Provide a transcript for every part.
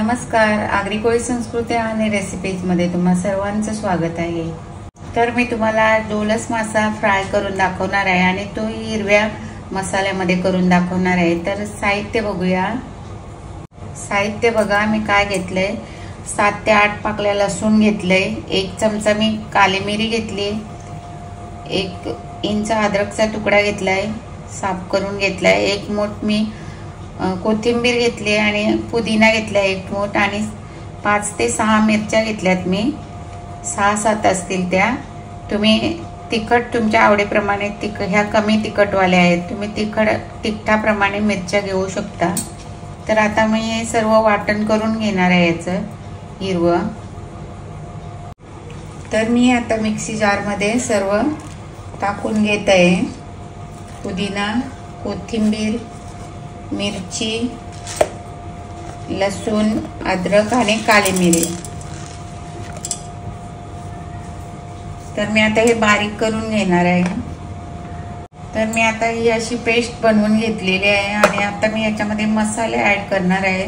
नमस्कार, आगरी संस्कृती आणि रेसिपीजमध्ये तुम्हा सर्वांचं स्वागत आहे। तर मी तुम्हाला डोलस मासा फ्राय करून दाखवणार आहे आणि तो हिरव्या मसाल्यामध्ये करून दाखवणार आहे। तर साहित्य बघूया। साहित्य बघा, मी काय घेतलंय, 7 ते 8 पाकळ्या लसूण घेतलंय, 1 चमचा मी काली मिरी घेतली, 1 इंच अद्रकचा तुकडा घेतलाय, साफ करून घेतलाय, 1 मूठ मी कोथिंबीर घेतली आणि पुदिना घेतला 1 मूठ आणि 5 ते 6 मिरच्या घेतल्यात मी, 6-7 असतील त्या। तुम्ही तिखट तुमच्या आवडीप्रमाणे, ह्या कमी तिखटवाल्या आहेत, तुम्ही तिखटाप्रमाणे मिरच्या घेऊ शकता। तर आता मी हे सर्व वाटण करून घेणार आहे याचं हिरवं। तर मी आता मिक्सी जारमध्ये सर्व टाकून घेत आहे। पुदिना, कोथिंबीर, मिरची, लसूण, अद्रक आणि काली मिरी। तर मी आता हे बारीक करून घेणार आहे। तर मी आता ही अशी पेस्ट बनवून घेतलेली आहे आणि आता मी याच्यामध्ये मसाले ऍड करणार आहे।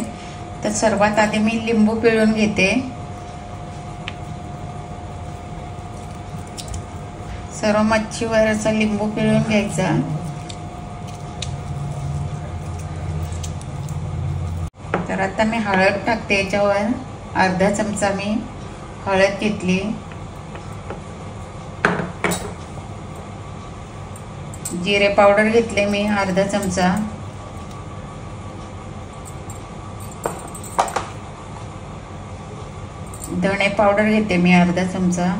तर सर्वात आधी मी लिंबू पिळून घेते। सर्व मच्छीवर असं लिंबू पिळून घ्यायचा। तर आता मी हळद टाकते याच्यावर, अर्धा चमचा मी हळद घेतली, जिरे पावडर घेतले मी अर्धा चमचा, धणे पावडर घेते मी अर्धा चमचा,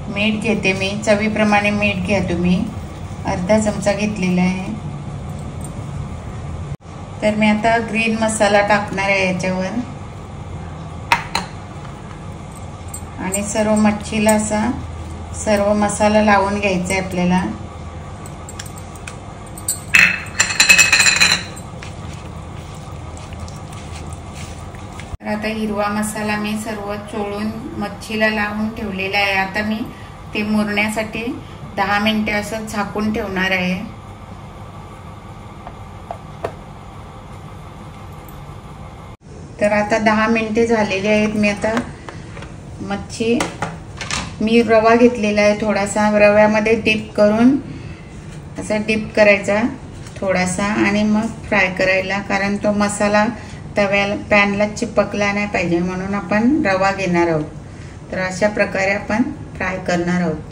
मीठ घेते मी, चवीप्रमाणे मीठ घ्या तुम्ही, अर्धा चमचा घेतलेला आहे। तर मी आता ग्रीन मसाला टाकणार आहे याच्यावर आणि सर्व मच्छीला असा सर्व मसाला लावून घ्यायचा आहे आपल्याला। तर आता हिरवा मसाला मी सर्व चोळून मच्छीला लावून ठेवलेला आहे। आता मी ते मुरण्यासाठी 10 मिनिटे असं झाकून ठेवणार आहे। तर आता 10 मिनिटे झालेली आहेत। मी आता मच्छी, मी रवा घेतलेला आहे थोडासा, रव्यामध्ये डिप करून असा डिप करायचा थोडासा आणि मग फ्राय करायला, कारण तो मसाला तव्याला पॅनला चिपकला नाही पाहिजे म्हणून आपण रवा घेणार आहोत। तर अशा प्रकारे आपण फ्राय करणार आहोत।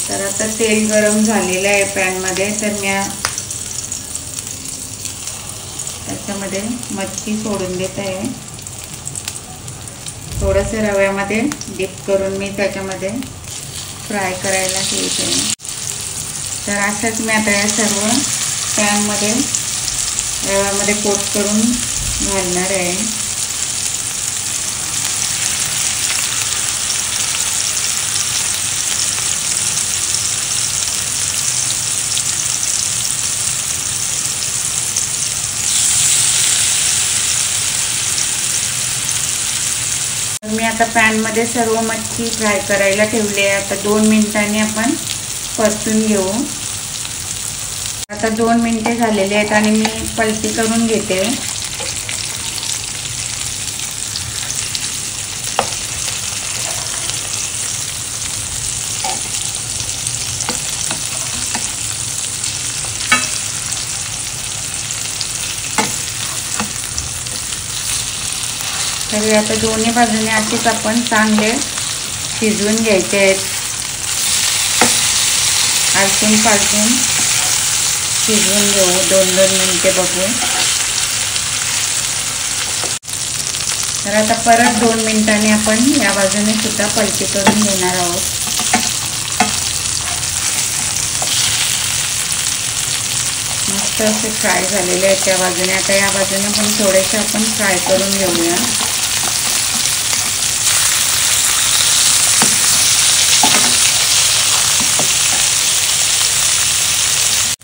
तर आता तेल गरम झालेलं आहे पॅन मध्ये। तर मी त्याच्यामध्ये मच्छी सोडून देत आहे, थोडंसं रव्यामध्ये डिप करून मी त्याच्यामध्ये फ्राय करायला ठेवते। तर असंच मी आता या सर्व पॅनमध्ये रव्यामध्ये कोट करून घालणार आहे। मी आता पॅन मध्ये सर्व मच्छी फ्राय करायला ठेवली आहे। आता 2 मिनिटांनी आपण परतून घेऊ। आता 2 मिनिटे झालेले आहेत आणि मी पलटी करून घेते। तर आता दोन्ही बाजूने असेच आपण चांगले शिजवून घ्यायचे आहेत, आलटून पालटून शिजवून घेऊ 2-2 मिनिटे बघू। तर आता परत 2 मिनिटांनी आपण या बाजूने सुद्धा पलटी करून घेणार आहोत। मस्त असे फ्राय झालेले आहेत त्या बाजूने। आता या बाजूने पण थोडेसे आपण फ्राय करून घेऊया।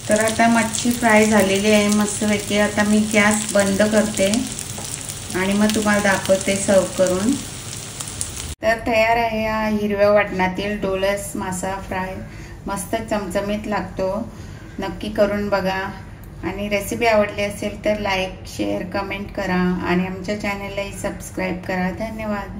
तर आता मच्छी फ्राय झालेली आहे मस्तपैकी। आता मी गॅस बंद करते आणि मग तुम्हाला दाखवते सर्व करून। तर तयार आहे हा हिरव्या वाटणातील डोलस मासा फ्राय, मस्त चमचमीत लागतो। नक्की करून बघा आणि रेसिपी आवडली असेल तर लाईक शेअर कमेंट करा आणि आमच्या चॅनललाही सबस्क्राईब करा. धन्यवाद.